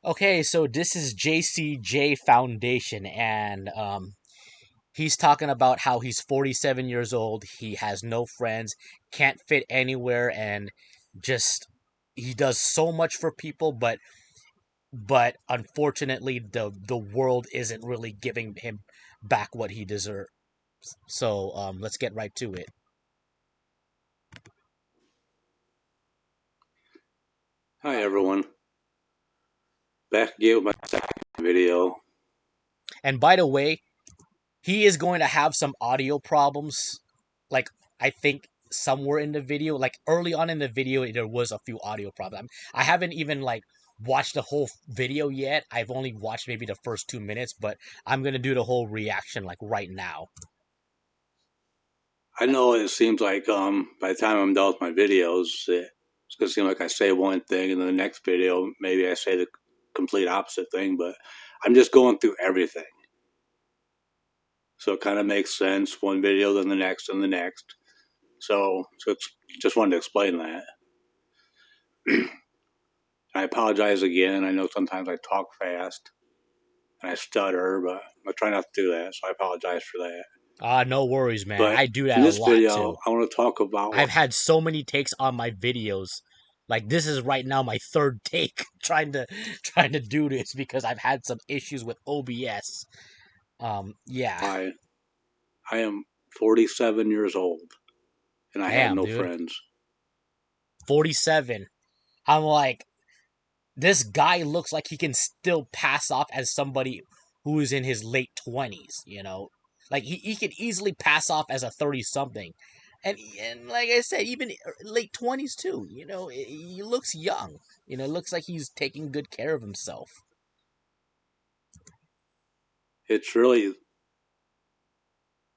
Okay, so this is JCJ Foundation, and he's talking about how he's 47 years old, he has no friends, can't fit anywhere, and just he does so much for people, but unfortunately, the world isn't really giving him back what he deserves. So let's get right to it. Hi everyone, back again with my second video. And by the way, he is going to have some audio problems. Like, I think somewhere in the video, like early on in the video, there was a few audio problems. I haven't even like watched the whole video yet. I've only watched maybe the first 2 minutes, but I'm gonna do the whole reaction like right now. I know it seems like by the time I'm done with my videos, it's gonna seem like I say one thing and then the next video maybe I say the complete opposite thing, but I'm just going through everything. So it kind of makes sense, one video, then the next, and the next. So it's just wanted to explain that. I apologize again. I know sometimes I talk fast and I stutter, but I try not to do that, so I apologize for that. No worries, man. But I do in that a this lot video, too. I want to talk about. I've had so many takes on my videos. Like this is right now my third take trying to do this because I've had some issues with OBS. Yeah. I I am 47 years old and I have Damn, no dude. friends. 47. I'm like, this guy looks like he can still pass off as somebody who is in his late 20s, you know? Like, he could easily pass off as a 30 something. And like I said, even late 20s too, you know? He looks young. You know, it looks like he's taking good care of himself. It's really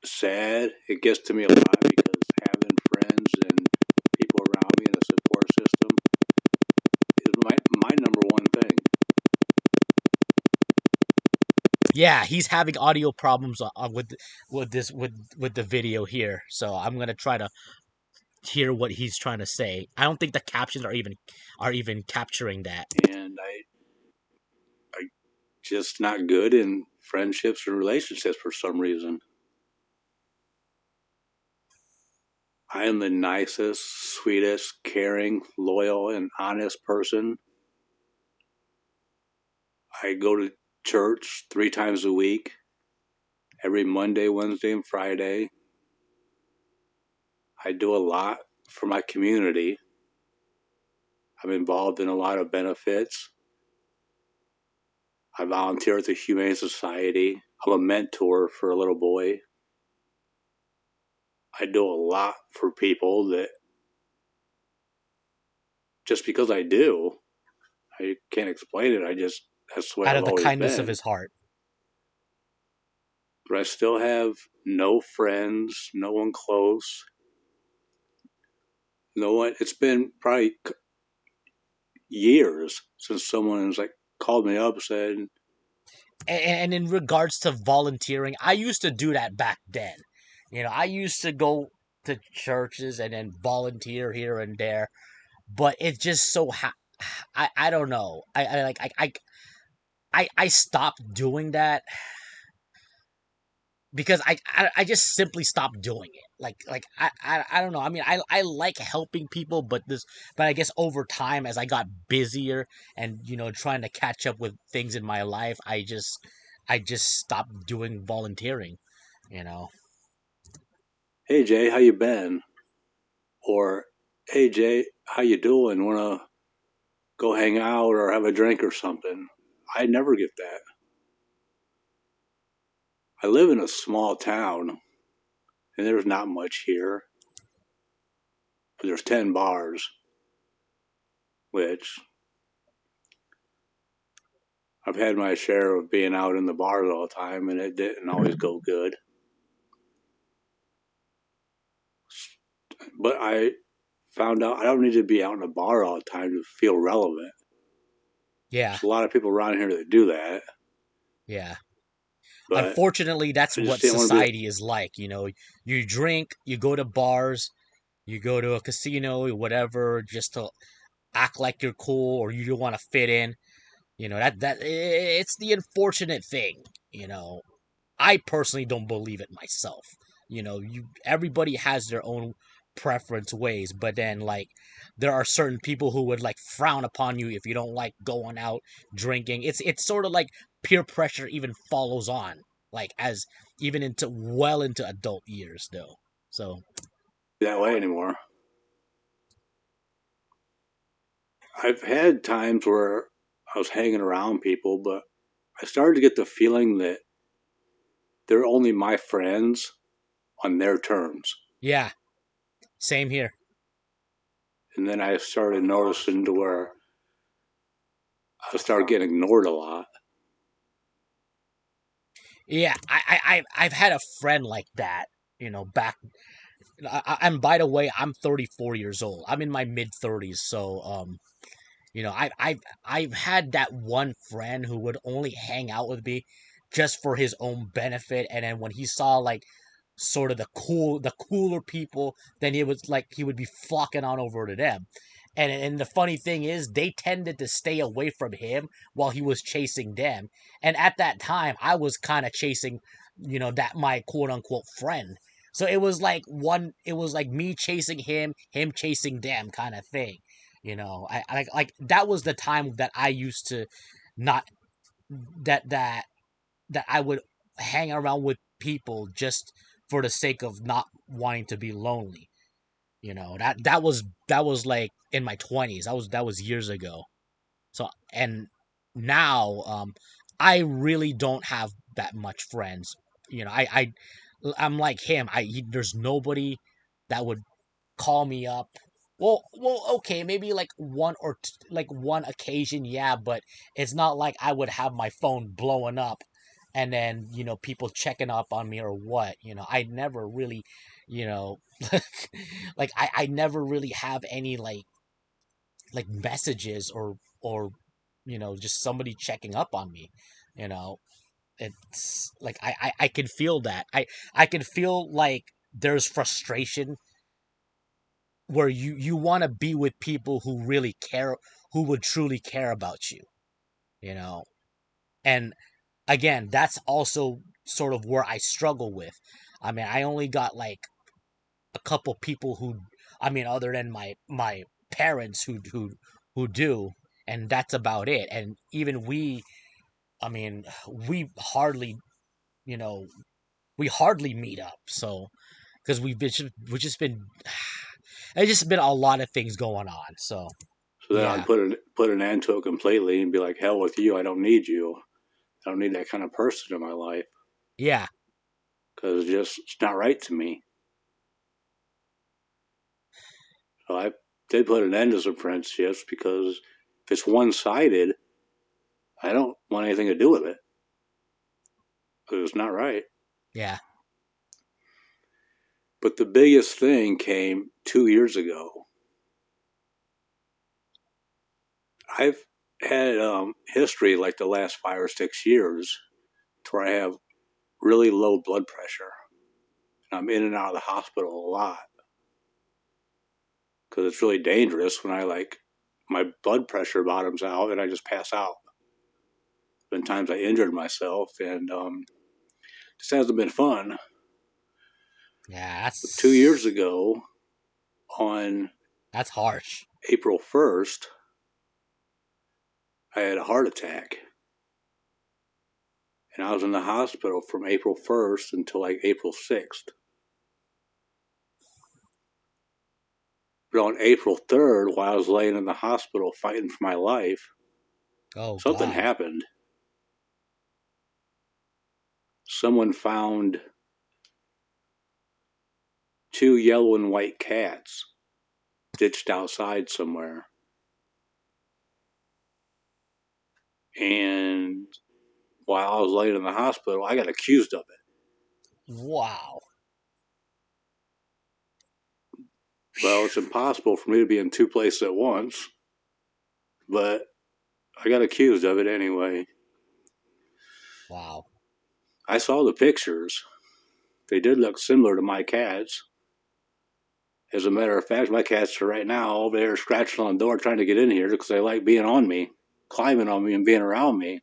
sad. It gets to me a lot because having friends and people around me in a support system is my number one thing. Yeah, he's having audio problems with the video here. So I'm going to try to hear what he's trying to say. I don't think the captions are even capturing that. And I just not good in friendships and relationships for some reason. I am the nicest, sweetest, caring, loyal, and honest person. I go to church 3 times a week, every Monday, Wednesday, and Friday. I do a lot for my community. I'm involved in a lot of benefits. I volunteer at the Humane Society. I'm a mentor for a little boy. I do a lot for people that just because I do, I can't explain it. That's the way Out I've of the always kindness of been. his heart. But I still have no friends, no one close, no one. It's been probably years since someone has like called me up and said, And in regards to volunteering, I used to do that back then. You know, I used to go to churches and then volunteer here and there, but it just I don't know. I stopped doing that because I just simply stopped doing it. I don't know. I mean, I like helping people, but I guess over time as I got busier and trying to catch up with things in my life, I just stopped doing volunteering. You know. "Hey Jay, how you been?" Or "Hey Jay, how you doing? Want to go hang out or have a drink or something?" I never get that. I live in a small town and there's not much here. But there's 10 bars, which I've had my share of being out in the bars all the time and it didn't always go good. But I found out I don't need to be out in a bar all the time to feel relevant. Yeah. There's a lot of people around here that do that, Yeah. but Unfortunately, that's I just what didn't want to be. society is like. You drink, you go to bars, you go to a casino, or whatever, just to act like you're cool or you don't want to fit in. That it's the unfortunate thing. You know, I personally don't believe it myself. Everybody has their own preference ways, but then like there are certain people who would like frown upon you if you don't like going out drinking. It's sort of like peer pressure even follows on like as even into well into adult years though. So That way anymore. I've had times where I was hanging around people, but I started to get the feeling that they're only my friends on their terms. yeah, same here. And then I started noticing to where I started getting ignored a lot. Yeah, I've had a friend like that. Back and by the way, I'm 34 years old. I'm in my mid 30s, so I've had that one friend who would only hang out with me just for his own benefit, and then when he saw like sort of the cooler people, then he would be flocking on over to them. And the funny thing is, they tended to stay away from him while he was chasing them. And at that time, I was kind of chasing, that my quote unquote friend. So it was like me chasing him chasing them kind of thing. I like that was the time that I used to not that that that I would hang around with people just for the sake of not wanting to be lonely. That was like in my 20s. That was years ago. So and now I really don't have that much friends. I'm like him. There's nobody that would call me up. Well, okay, maybe like like one occasion, yeah, but it's not like I would have my phone blowing up, and then people checking up on me or what. I never really, you know, like I never really have any like messages or just somebody checking up on me. You know, it's like I can feel that. I can feel like there's frustration where you want to be with people who really care, who would truly care about you, you know. And again, that's also sort of where I struggle with. I mean, I only got like a couple people who, I mean, other than my parents who do, and that's about it. And even I mean, we hardly, you know, we hardly meet up. So because we've just been there's just been a lot of things going on. So So then I'd yeah, put an end to it completely and be like, hell with you. I don't need you. I don't need that kind of person in my life yeah, because it's not right to me. So I did put an end to some friendships because if it's one sided, I don't want anything to do with it because it's not right. yeah. But the biggest thing came 2 years ago. I've had history like the last 5 or 6 years to where I have really low blood pressure. I'm in and out of the hospital a lot because it's really dangerous when my blood pressure bottoms out and I just pass out. Been times I injured myself and just hasn't been fun. Yeah, But 2 years ago, on that's harsh. April 1st, I had a heart attack. And I was in the hospital from April 1st until like April 6th. But on April 3rd, while I was laying in the hospital fighting for my life, Oh something God. happened. Someone found two yellow and white cats ditched outside somewhere. And while I was laying in the hospital, I got accused of it. Wow. Well, it's impossible for me to be in two places at once, but I got accused of it anyway. Wow. I saw the pictures. They did look similar to my cats. As a matter of fact, my cats are right now over there scratching on the door trying to get in here because they like being on me. climbing on me and being around me.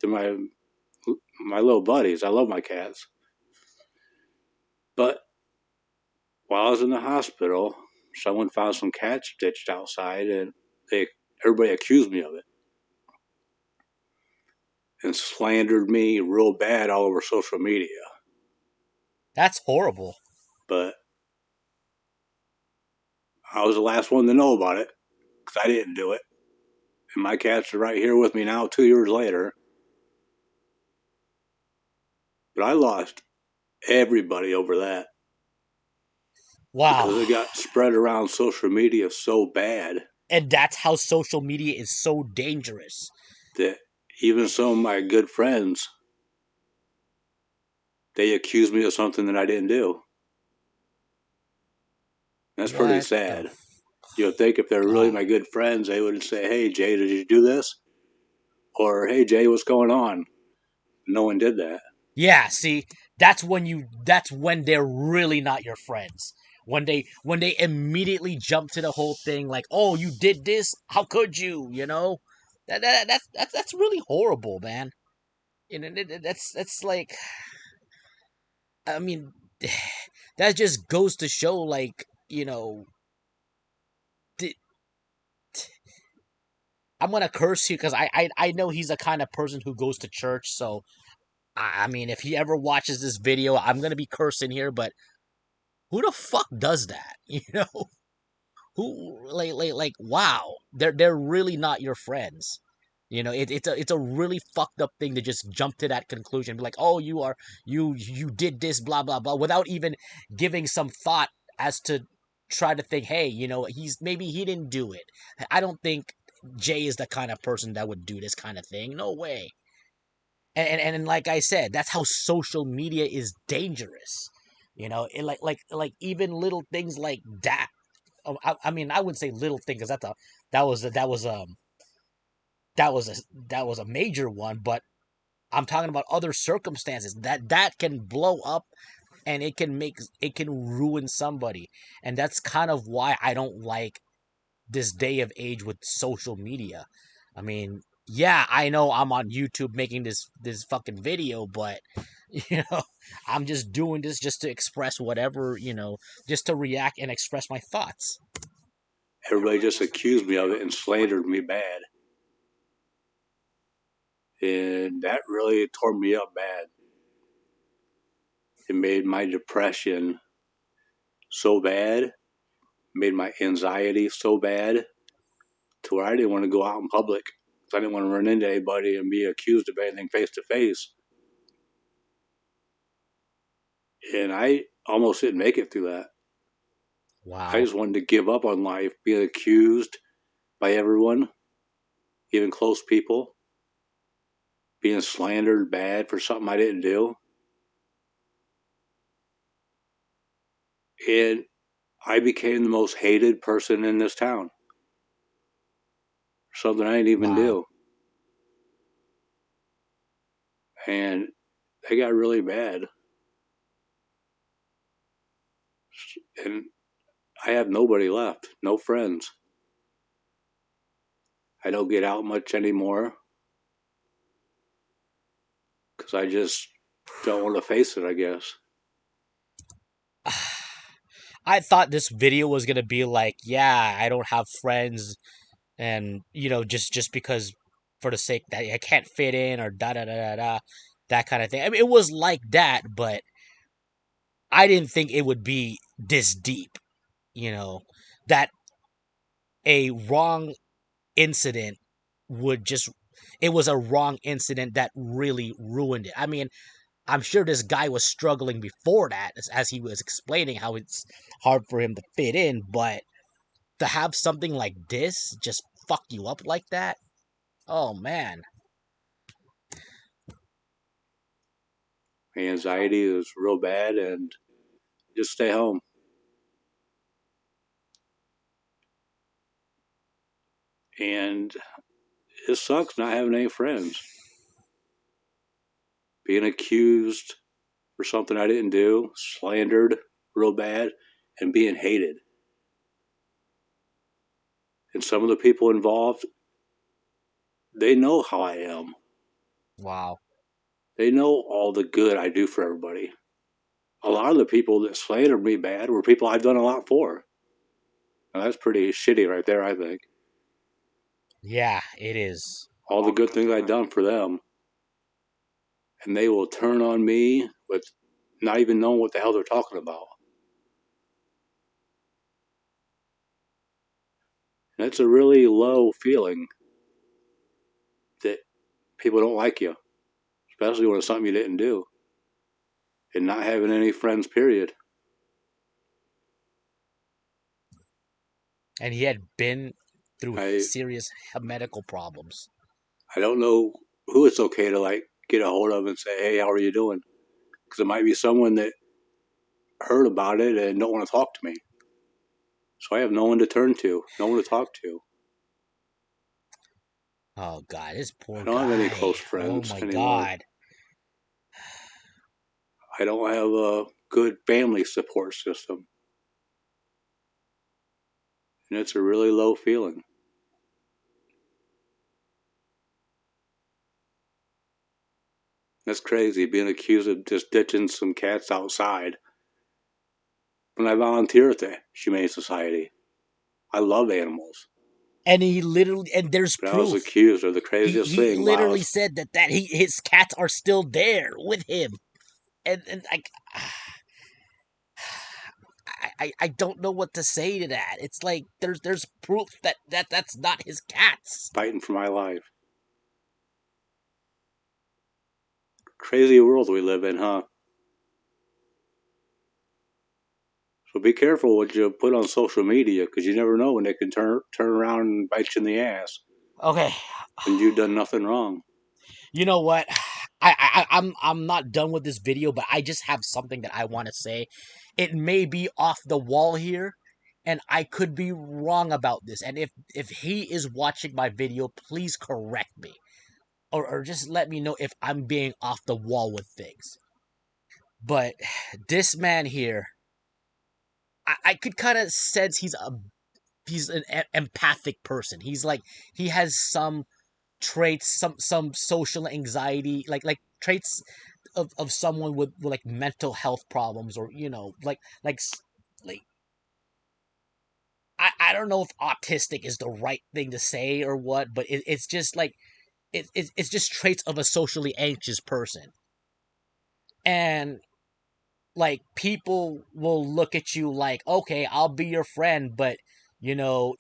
To my little buddies. I love my cats. But while I was in the hospital, someone found some cats stitched outside, and they everybody accused me of it and slandered me real bad all over social media. That's horrible. But I was the last one to know about it because I didn't do it. And my cats are right here with me now, 2 years later. But I lost everybody over that Wow. because it got spread around social media so bad And that's how social media is so dangerous. that even some of my good friends, they accused me of something that I didn't do. That's pretty What the sad. You would think if they're really my God. good friends, they would say, "Hey, Jay, did you do this?" Or, "Hey, Jay, what's going on?" No one did that. Yeah, see, that's when they're really not your friends. When they immediately jump to the whole thing like, "Oh, you did this? How could you?" You know? That's really horrible, man. You know, that's like, I mean, that just goes to show, like, th- I'm gonna curse you because I know he's the kind of person who goes to church. So I mean, if he ever watches this video, I'm gonna be cursing here. But who the fuck does that? You know, who wow, they're really not your friends. It's a really fucked up thing to just jump to that conclusion, be like, oh, you did this, blah blah blah, without even giving some thought as to try to think, hey, he didn't do it. I don't think Jay is the kind of person that would do this kind of thing. No way. And like I said, that's how social media is dangerous. Like even little things like that. I mean, I wouldn't say little thing because that was a, that was that was a that was a major one, but I'm talking about other circumstances that can blow up, and it can ruin somebody. And that's kind of why I don't like this day of age with social media. I mean, yeah, I know I'm on YouTube making this fucking video, but you know, I'm just doing this just to express whatever, just to react and express my thoughts. Everybody just accused me of it and slandered me bad. And that really tore me up bad. It made my depression so bad, made my anxiety so bad to where I didn't want to go out in public. I didn't want to run into anybody and be accused of anything face to face. And I almost didn't make it through that. I Wow. just wanted to give up on life, being accused by everyone, even close people, being slandered bad for something I didn't do. And I became the most hated person in this town for something I didn't even Wow. do. And they got really bad. And I have nobody left, no friends. I don't get out much anymore because I just don't want to face it, I guess. I thought this video was gonna be like, yeah, I don't have friends, and just because, for the sake that I can't fit in, or da da da da da, that kind of thing. I mean, it was like that, but I didn't think it would be this deep. You know, that a wrong incident would just it was a wrong incident that really ruined it. I mean, I'm sure this guy was struggling before that, as he was explaining how it's hard for him to fit in, but to have something like this just fuck you up like that, oh man. My anxiety is real bad, and just stay home. And it sucks not having any friends. Being accused for something I didn't do, slandered real bad, and being hated. And some of the people involved, they know how I am. Wow. They know all the good I do for everybody. A lot of the people that slandered me bad were people I've done a lot for. Now, that's pretty shitty right there, I think. Yeah, it is. All the good things I've done for them, and they will turn on me with not even knowing what the hell they're talking about. And it's a really low feeling that people don't like you, especially when it's something you didn't do, and not having any friends, period. And he had been through I serious medical problems. I don't know who it's okay to like get a hold of and say, "Hey, how are you doing?" Because it might be someone that heard about it and don't want to talk to me. So I have no one to turn to, no one to talk to. Oh God, this I poor don't have any guy. close Oh friends my anymore. God. I don't have a good family support system. And it's a really low feeling. That's crazy, being accused of just ditching some cats outside when I volunteer at the Humane Society. I love animals. And he literally, and there's But I was proof. accused of the He craziest he thing while I literally was said that his cats are still there with him, and like, I don't know what to say to that. It's like there's proof that's not his cats. fighting for my life. Crazy world we live in, huh? So be careful what you put on social media because you never know when they can turn around and bite you in the ass Okay, when you've done nothing wrong. you know what? I'm not done with this video, but I just have something that I want to say. It may be off the wall here, and I could be wrong about this. And if he is watching my video, please correct me, or just let me know if I'm being off the wall with things. But this man here, I could kind of sense he's an empathic person. He's like he has some traits, some social anxiety, like traits of someone with like mental health problems, or like I don't know if autistic is the right thing to say or what, but it's just like it's just traits of a socially anxious person. And like people will look at you like, okay, I'll be your friend, but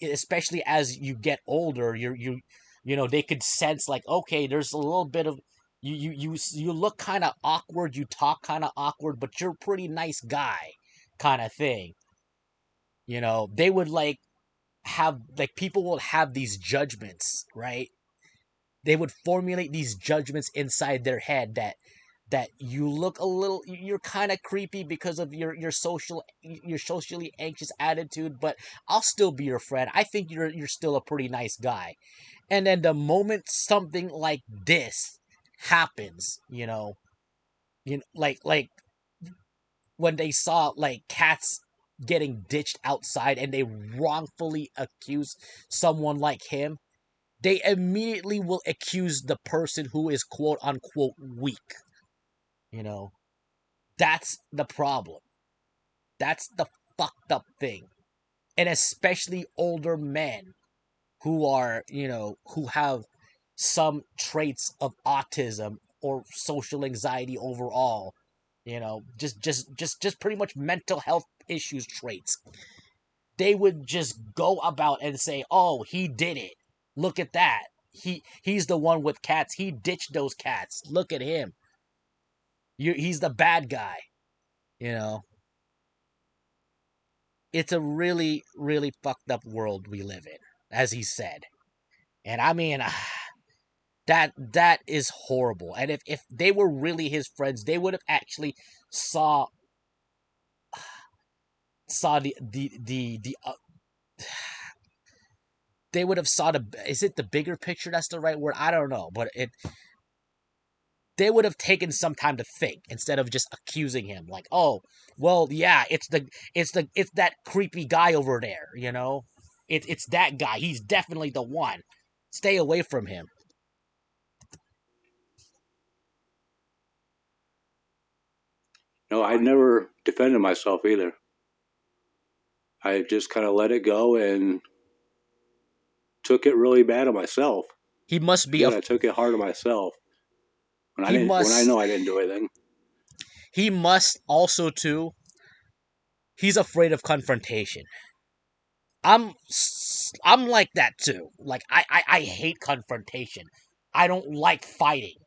especially as you get older, they could sense like, okay, there's a little bit of you look kind of awkward, you talk kind of awkward, but you're a pretty nice guy, kind of thing. They would like have like people will have these judgments, right? They would formulate these judgments inside their head that you look a little, you're kind of creepy because of your socially anxious attitude, but I'll still be your friend. I think you're still a pretty nice guy. And then the moment something like this happens, like when they saw like cats getting ditched outside and they wrongfully accuse someone like him, they immediately will accuse the person who is quote unquote weak. You know, that's the problem. That's the fucked up thing. And especially older men who are, who have some traits of autism or social anxiety overall, just pretty much mental health issues traits. They would just go about and say, "Oh, he did it. Look at that. He's the one with cats. He ditched those cats. Look at him. He's the bad guy." You know, it's a really, really fucked up world we live in, as he said. And I mean, that is horrible. And if they were really his friends, they would have actually saw saw the they would have saw the, is it the bigger picture, that's the right word, I don't know, but it they would have taken some time to think instead of just accusing him like, oh, well, yeah, it's that creepy guy over there. It's that guy, he's definitely the one, stay away from him. No, I never defended myself either. I just kind of let it go and took it really bad on myself. He must be a Again, I took it hard on myself he when I must know I didn't do anything. he must also too. He's afraid of confrontation. I'm like that too. Like I hate confrontation. I don't like fighting.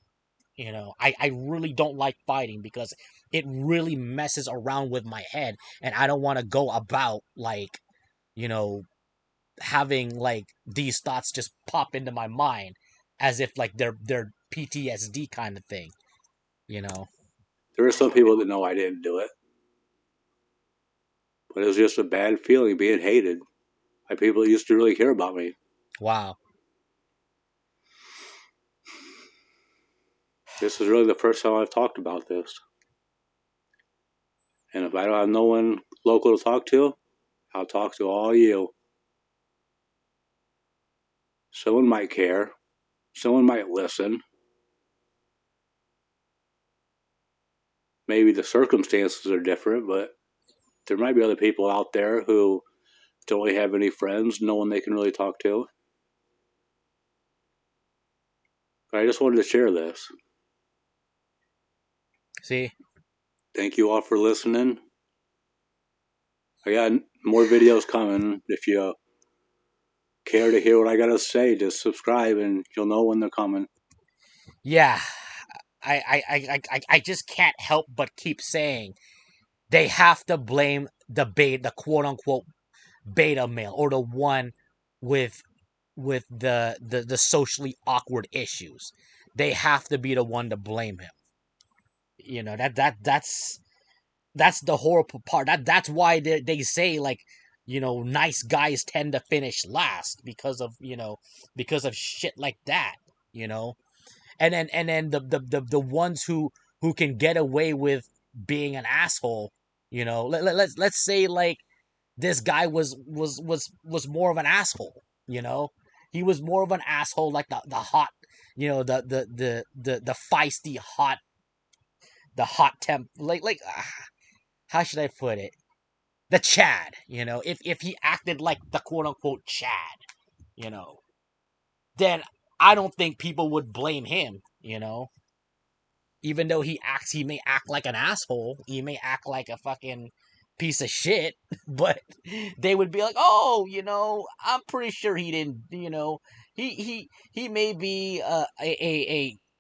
I really don't like fighting because it really messes around with my head, and I don't want to go about like, you know, having like these thoughts just pop into my mind as if like they're PTSD kind of thing, you know. There are some people that know I didn't do it, but it was just a bad feeling being hated by people that used to really care about me. Wow. This is really the first time I've talked about this. And if I don't have no one local to talk to, I'll talk to all you. Someone might care. Someone might listen. Maybe the circumstances are different, but there might be other people out there who don't really have any friends, no one they can really talk to. But I just wanted to share this. See? Thank you all for listening. I got more videos coming. If you care to hear what I got to say, just subscribe and you'll know when they're coming. Yeah. I just can't help but keep saying they have to blame the quote unquote beta male, or the one with the socially awkward issues. They have to be the one to blame him. That's the horrible part. That's why they say, like, nice guys tend to finish last because of shit like that. You know, and then the ones who can get away with being an asshole. Let's say like this guy was more of an asshole. You know, he was more of an asshole, like the hot, the feisty hot, the hot temp, like how should I put it? The Chad. If he acted like the quote unquote Chad, you know, then I don't think people would blame him. Even though he may act like an asshole, he may act like a fucking piece of shit, but they would be like, oh, I'm pretty sure he didn't, he may be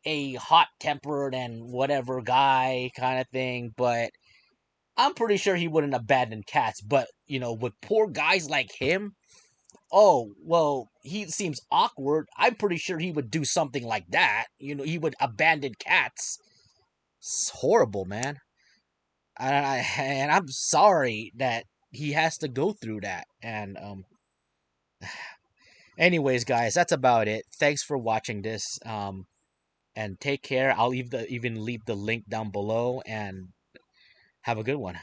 a hot tempered and whatever guy kind of thing, but I'm pretty sure he wouldn't abandon cats. But with poor guys like him, oh well, he seems awkward. I'm pretty sure he would do something like that. He would abandon cats. It's horrible, man. And I'm sorry that he has to go through that. And anyways, guys, that's about it. Thanks for watching this. And take care. I'll even leave the link down below. And have a good one.